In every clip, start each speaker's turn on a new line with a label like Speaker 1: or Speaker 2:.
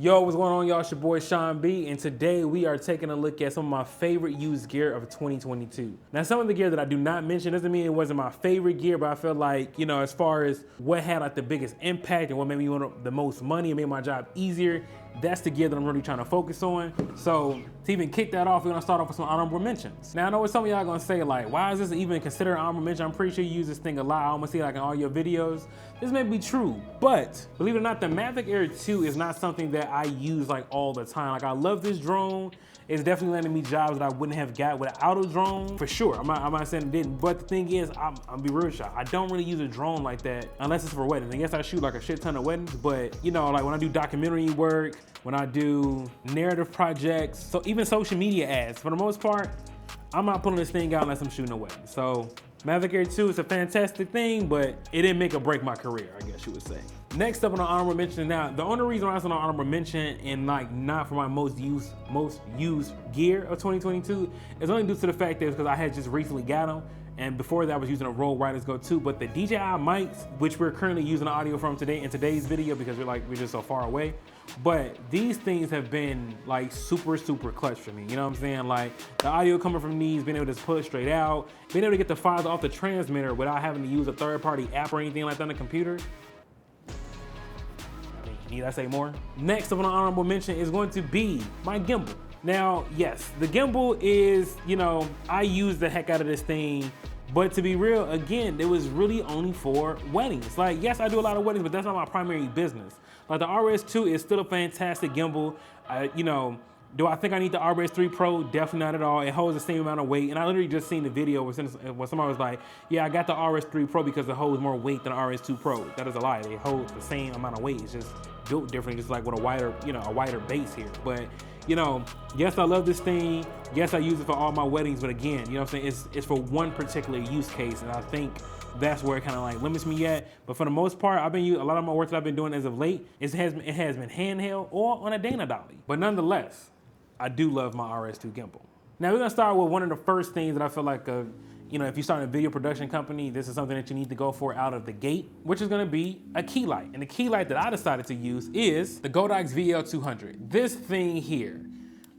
Speaker 1: Yo, what's going on, y'all? It's your boy Sean B, and today we are taking a look at some of my favorite used gear of 2022. Now, some of the gear that I do not mention doesn't mean it wasn't my favorite gear, but I feel like, you know, as far as what had like the biggest impact and what made me want the most money and made my job easier, that's the gear that I'm really trying to focus on. So to even kick that off, we're gonna start off with some honorable mentions. Now, I know what some of y'all gonna say, like, why is this even considered an honorable mention? I'm pretty sure you use this thing a lot. I almost see it like in all your videos. This may be true, but believe it or not, the Mavic Air 2 is not something that I use like all the time. Like, I love this drone. It's definitely landing me jobs that I wouldn't have got without a drone, for sure. I'm not saying it didn't, but the thing is, I'll be real with y'all, I don't really use a drone like that unless it's for weddings. I guess I shoot like a shit ton of weddings, but you know, like when I do documentary work, when I do narrative projects, so even social media ads, for the most part, I'm not pulling this thing out unless I'm shooting a wedding. So Mavic Air 2 is a fantastic thing, but it didn't make or break my career, I guess you would say. Next up on the honorable mention, now the only reason why it's on the honorable mention and like not for my most used gear of 2022 is only due to the fact that because I had just recently got them, and before that I was using a Rode Wireless Go 2, but the DJI mics, which we're currently using the audio from today in today's video because we're just so far away, but these things have been like super clutch for me. You know what I'm saying? Like the audio coming from these, being able to just pull it straight out, being able to get the files off the transmitter without having to use a third-party app or anything like that on the computer. Need I say more? Next up on the honorable mention is going to be my gimbal. Now, yes, the gimbal is, you know, I use the heck out of this thing, but to be real, again, it was really only for weddings. Like, yes, I do a lot of weddings, but that's not my primary business. Like the RS2 is still a fantastic gimbal. You know, do I think I need the RS3 Pro? Definitely not at all. It holds the same amount of weight. And I literally just seen the video where somebody was like, yeah, I got the RS3 Pro because it holds more weight than the RS2 Pro. That is a lie. It holds the same amount of weight. It's just built different, just like with a wider, you know, a wider base here. But, you know, yes, I love this thing. Yes, I use it for all my weddings. But again, you know what I'm saying? It's for one particular use case. And I think that's where it kind of like limits me at. But for the most part, I've been using a lot of my work that I've been doing as of late. It has been handheld or on a Dana Dolly. But nonetheless, I do love my RS2 gimbal. Now we're gonna start with one of the first things that I feel like, you know, if you start a video production company, this is something that you need to go for out of the gate, which is gonna be a key light. And the key light that I decided to use is the Godox VL200. This thing here,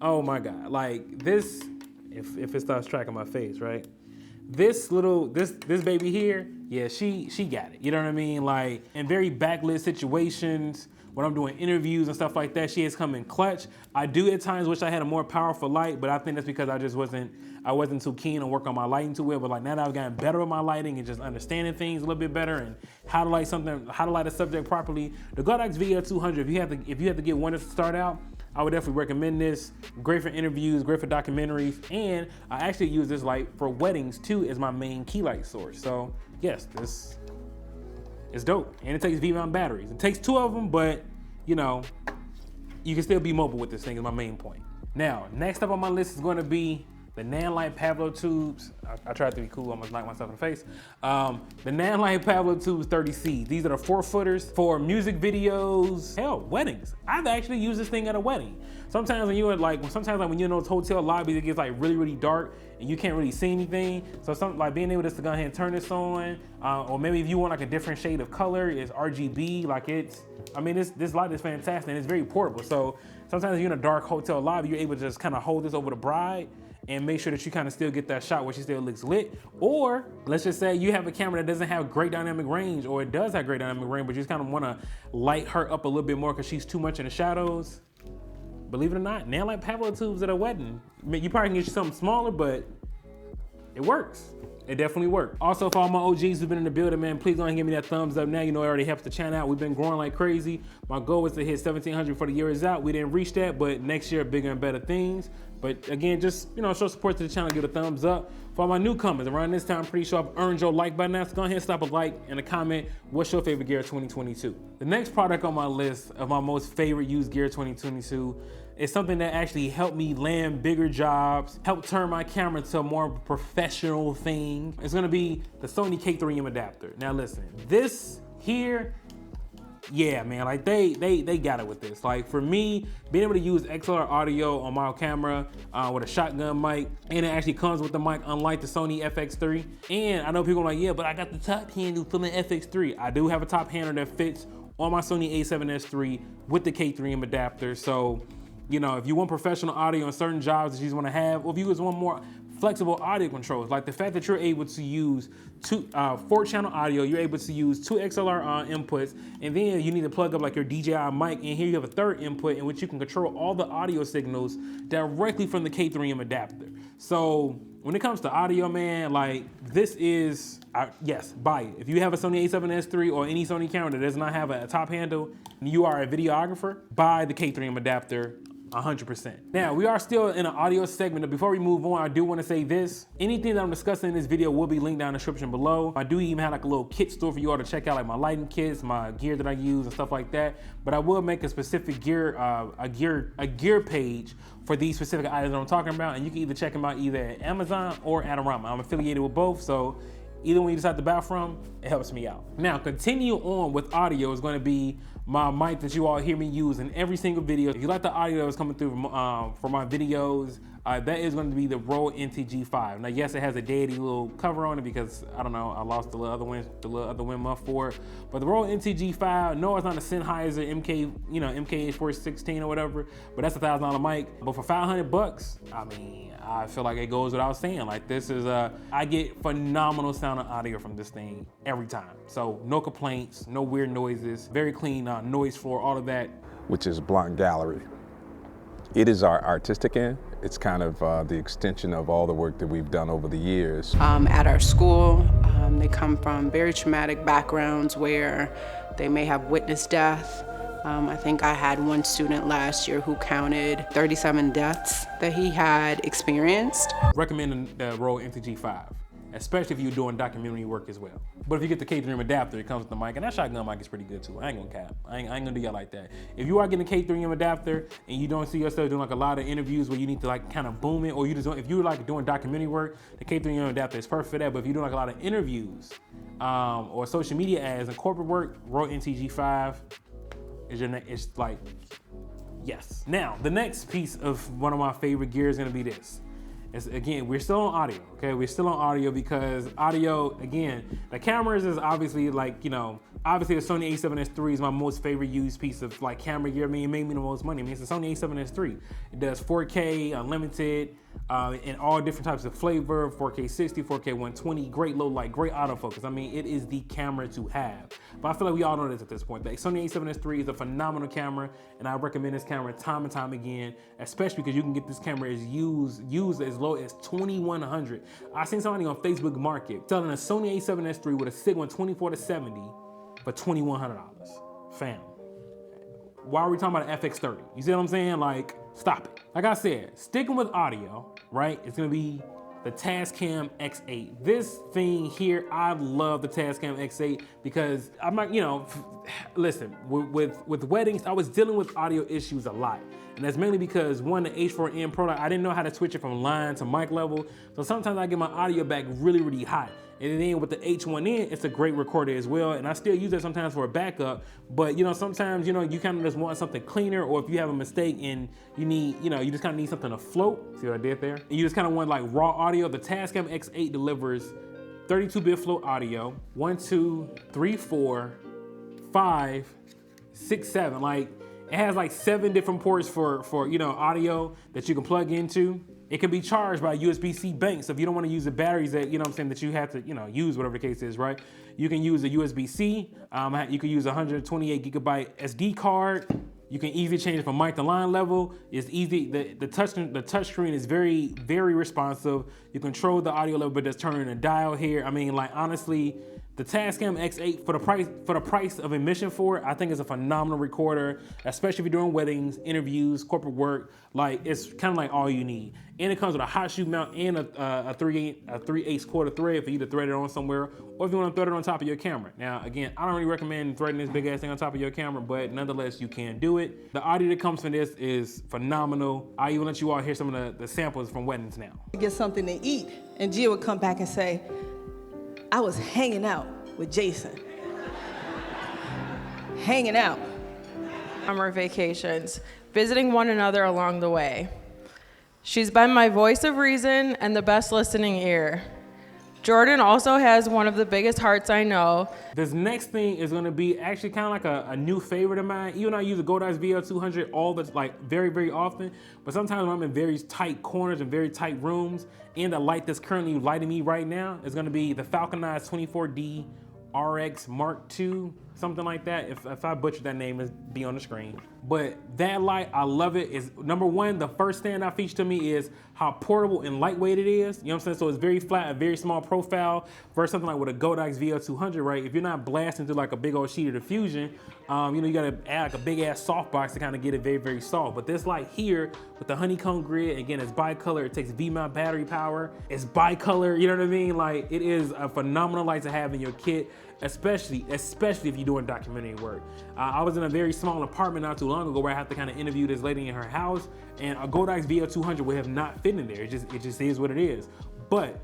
Speaker 1: oh my God, like this, if it starts tracking my face, right? This baby here, yeah, she got it. You know what I mean? Like in very backlit situations, when I'm doing interviews and stuff like that, she has come in clutch. I do at times wish I had a more powerful light, but I think that's because I wasn't too keen on working on my lighting too well. But like now that I've gotten better with my lighting and just understanding things a little bit better and how to light a subject properly, the Godox VL200, if you have to get one to start out, I would definitely recommend this. Great for interviews, great for documentaries, and I actually use this light for weddings too as my main key light source. So yes, this is dope, and it takes V-mount batteries. It takes 2 of them, but you know, you can still be mobile with this thing is my main point. Now, next up on my list is going to be the Nanlite Pablo tubes. I tried to be cool, almost knocked myself in the face. The Nanlite Pablo Tubes 30C. These are the 4-footers for music videos, hell, weddings. I've actually used this thing at a wedding. Sometimes when you're when you're in those hotel lobbies, it gets like really dark and you can't really see anything. So something like being able just to go ahead and turn this on, or maybe if you want like a different shade of color, it's RGB, like this light is fantastic and it's very portable. So sometimes you're in a dark hotel lobby, you're able to just kind of hold this over the bride and make sure that you kind of still get that shot where she still looks lit. Or let's just say you have a camera that doesn't have great dynamic range, or it does have great dynamic range, but you just kind of want to light her up a little bit more because she's too much in the shadows. Believe it or not, Nanlite Pablo tubes at a wedding. I mean, you probably can get you something smaller, but it works. It definitely worked. Also, for all my OGs who've been in the building, man, please go ahead and give me that thumbs up now. You know it already helps the channel out. We've been growing like crazy. My goal was to hit 1,700 before the year is out. We didn't reach that, but next year, bigger and better things. But again, just, you know, show support to the channel, give a thumbs up. For all my newcomers, around this time, I'm pretty sure I've earned your like by now. So go ahead and stop a like and a comment. What's your favorite gear of 2022? The next product on my list of my most favorite used gear 2022 is something that actually helped me land bigger jobs, helped turn my camera to a more professional thing. It's gonna be the Sony K3M adapter. Now listen, this here, yeah, man, like they got it with this. Like for me, being able to use XLR audio on my camera with a shotgun mic, and it actually comes with the mic, unlike the Sony FX3. And I know people are like, yeah, but I got the top handle from the FX3. I do have a top handle that fits on my Sony a7S III with the K3M adapter. So, you know, if you want professional audio on certain jobs that you just want to have, or if you just want more flexible audio controls, like the fact that you're able to use 4-channel audio, you're able to use 2 XLR inputs, and then you need to plug up like your DJI mic, and here you have a third input in which you can control all the audio signals directly from the K3M adapter. So when it comes to audio, man, like this is, yes, buy it. If you have a Sony a7S III or any Sony camera that does not have a top handle, and you are a videographer, buy the K3M adapter. 100%. Now, we are still in an audio segment. Before we move on, I do want to say this. Anything that I'm discussing in this video will be linked down in the description below. I do even have like a little kit store for you all to check out, like my lighting kits, my gear that I use and stuff like that. But I will make a specific gear page for these specific items that I'm talking about, and you can either check them out either at Amazon or Adorama. I'm affiliated with both, so either one you decide to buy from, it helps me out. Now, continue on with audio is going to be my mic that you all hear me use in every single video. If you like the audio that was coming through from my videos, that is going to be the Rode NTG5. Now, yes, it has a daddy little cover on it because, I don't know, I lost the little other wind muff for it. But the Rode NTG5, no, it's not a Sennheiser MKH416 or whatever, but that's a $1,000 mic. But for $500, I mean, I feel like it goes without saying. Like this is I get phenomenal sound and audio from this thing every time. So no complaints, no weird noises, very clean noise floor, all of that.
Speaker 2: Which is Blunt Gallery. It is our artistic end. It's kind of the extension of all the work that we've done over the years.
Speaker 3: At our school, they come from very traumatic backgrounds where they may have witnessed death. I think I had one student last year who counted 37 deaths that he had experienced.
Speaker 1: Recommend the Rode NTG5, especially if you're doing documentary work as well. But if you get the K3M adapter, it comes with the mic, and that shotgun mic is pretty good too. I ain't gonna cap. I ain't gonna do y'all like that. If you are getting a K3M adapter and you don't see yourself doing like a lot of interviews where you need to like kind of boom it, or you just don't, if you're like doing documentary work, the K3M adapter is perfect for that. But if you're doing like a lot of interviews or social media ads and corporate work, Rode NTG5 is it's like, yes. Now, the next piece of one of my favorite gear is gonna be this. It's, again, we're still on audio, okay? We're still on audio because audio, again, the cameras is obviously like, you know, obviously the Sony a7S III is my most favorite used piece of like camera gear. I mean, it made me the most money. I mean, it's the Sony a7S III. It does 4K, unlimited, in all different types of flavor, 4K 60, 4K 120, great low light, great autofocus. I mean, it is the camera to have. But I feel like we all know this at this point. The Sony a7S III is a phenomenal camera, and I recommend this camera time and time again, especially because you can get this camera as used as low as $2,100. I seen somebody on Facebook Market selling a Sony a7S III with a Sigma 24-70 for $2,100. Fam, why are we talking about an FX30? You see what I'm saying? Like, stop it. Like I said, sticking with audio, right? It's gonna be the Tascam X8. This thing here, I love the Tascam X8 because I'm not, you know, listen, with weddings, I was dealing with audio issues a lot. And that's mainly because one, the H4n Pro, I didn't know how to switch it from line to mic level. So sometimes I get my audio back really, really hot. And then with the H1n, it's a great recorder as well. And I still use it sometimes for a backup. But you know, sometimes, you know, you kind of just want something cleaner, or if you have a mistake and you need, you know, you just kind of need something to float. See what I did there? And you just kind of want like raw audio. The Tascam X8 delivers 32-bit float audio, 1, 2, 3, 4, 5, 6, 7. Like, it has like 7 different ports for you know, audio that you can plug into. It can be charged by USB-C bank, so if you don't want to use the batteries that, you know what I'm saying, that you have to, you know, use, whatever the case is, right? You can use a USB-C, you can use a 128 gigabyte SD card. You can easily change it from mic to line level. It's easy, the touch screen is very, very responsive. You control the audio level, but just turning a dial here. I mean, like, honestly, the Tascam X8, for the price of admission for it, I think it's a phenomenal recorder, especially if you're doing weddings, interviews, corporate work. Like, it's kind of like all you need. And it comes with a hot shoe mount and a 3/8 quarter thread for you to thread it on somewhere, or if you want to thread it on top of your camera. Now, again, I don't really recommend threading this big ass thing on top of your camera, but nonetheless, you can do it. The audio that comes from this is phenomenal. I even let you all hear some of the samples from weddings now.
Speaker 4: Get something to eat, and Gia would come back and say, I was hanging out with Jason. Hanging out.
Speaker 5: Summer vacations, visiting one another along the way. She's been my voice of reason and the best listening ear. Jordan also has one of the biggest hearts I know.
Speaker 1: This next thing is gonna be actually kind of like a new favorite of mine. Even though I use the Godox VL200 all the, like very, very often, but sometimes when I'm in very tight corners and very tight rooms, and the light that's currently lighting me right now is gonna be the Falconized 24D RX Mark II, something like that. If I butchered that name, it'll be on the screen. But that light, I love it. Is number one, the first standout feature to me is how portable and lightweight it is. You know what I'm saying? So it's very flat, a very small profile versus something like with a Godox VL200, right? If you're not blasting through like a big old sheet of diffusion, you gotta add like a big ass softbox to kind of get it very, very soft. But this light here with the honeycomb grid, again, it's bicolor. It takes V-mount battery power. It's bicolor, you know what I mean? Like, it is a phenomenal light to have in your kit, especially if you're doing documentary work. I was in a very small apartment not too long ago where I had to kind of interview this lady in her house, and a Godox VL200 would have not fit in there. It just is what it is. But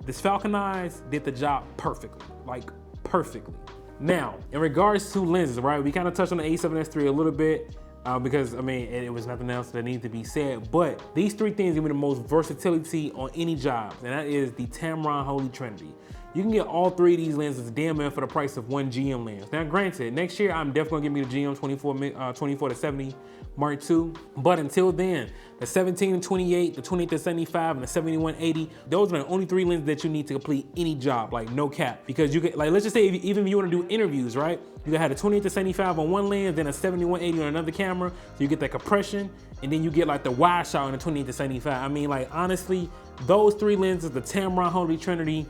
Speaker 1: this Falconized did the job perfectly, like perfectly. Now, in regards to lenses, right? We kind of touched on the A7S III a little bit because, I mean, it was nothing else that needed to be said. But these three things give me the most versatility on any job, and that is the Tamron Holy Trinity. You can get all three of these lenses damn near for the price of one GM lens. Now, granted, next year I'm definitely gonna give me the GM 24 to 70 Mark II. But until then, the 17 to 28, the 28 to 75, and the 7180, those are the only three lenses that you need to complete any job, like no cap. Because you get, like, let's just say even if you wanna do interviews, right? You gotta have a 28 to 75 on one lens, then a 7180 on another camera, so you get that compression, and then you get like the wide shot on the 28 to 75. I mean, like, honestly, those three lenses, the Tamron Holy Trinity,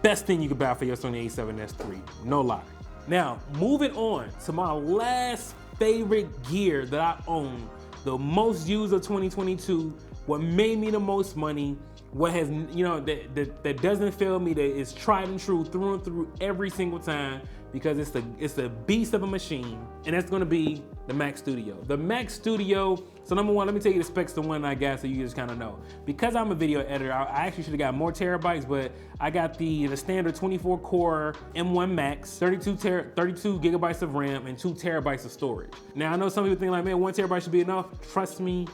Speaker 1: best thing you could buy for your Sony A7S III, no lie. Now, moving on to my last favorite gear that I own, the most used of 2022, what made me the most money, what has, that doesn't fail me, that is tried and true through and through every single time, because it's the beast of a machine, and that's gonna be the Mac Studio. The Mac Studio, so number one, let me tell you the specs of the one I got so you just kind of know. Because I'm a video editor, I actually should have got more terabytes, but I got the standard 24 core M1 Max, 32 gigabytes of RAM, and 2 terabytes of storage. Now, I know some people think like, man, 1 terabyte should be enough. Trust me.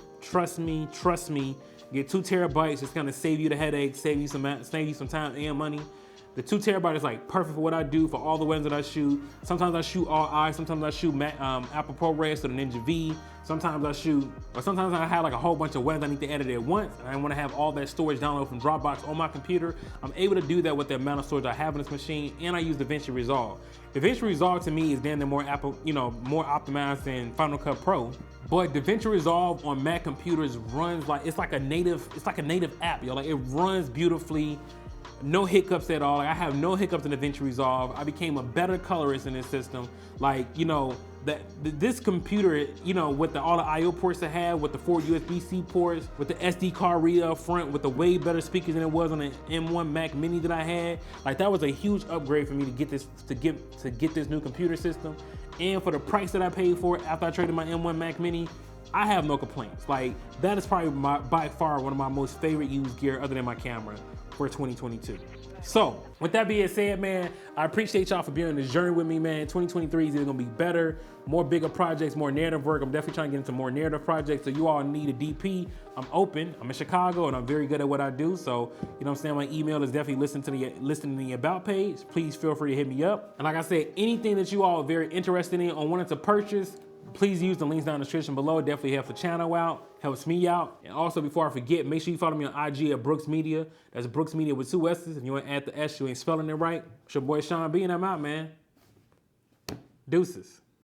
Speaker 1: Get 2 terabytes, it's gonna save you the headache, save you some time and money. The 2 terabyte is like perfect for what I do, for all the weapons that I shoot. Sometimes I shoot all eyes, sometimes I shoot Apple ProRes or the Ninja V. Sometimes I have like a whole bunch of weapons I need to edit at once, and I want to have all that storage downloaded from Dropbox on my computer. I'm able to do that with the amount of storage I have in this machine, and I use DaVinci Resolve. DaVinci Resolve to me is damn near more more optimized than Final Cut Pro. But DaVinci Resolve on Mac computers runs like it's like a native app, yo. Like, it runs beautifully. No hiccups at all. Like, I have no hiccups in DaVinci Resolve. I became a better colorist in this system. Like, this computer, with all the I/O ports it had, with the 4 USB-C ports, with the SD card reader up front, with the way better speakers than it was on the M1 Mac Mini that I had. Like, that was a huge upgrade for me to get this new computer system. And for the price that I paid for it after I traded my M1 Mac Mini, I have no complaints. Like, that is probably by far one of my most favorite used gear other than my camera for 2022. So, with that being said, man, I appreciate y'all for being on this journey with me, man. 2023 is either gonna be better, more bigger projects, more narrative work. I'm definitely trying to get into more narrative projects. So you all need a DP, I'm open. I'm in Chicago and I'm very good at what I do. So, you know what I'm saying? My email is definitely listed in the About page. Please feel free to hit me up. And like I said, anything that you all are very interested in or wanted to purchase, please use the links down in the description below. It definitely helps the channel out, helps me out. And also, before I forget, make sure you follow me on IG at Brookssmedia. That's Brookssmedia with 2 S's. If you want to add the S, you ain't spelling it right. It's your boy Sean B, and I'm out, man. Deuces.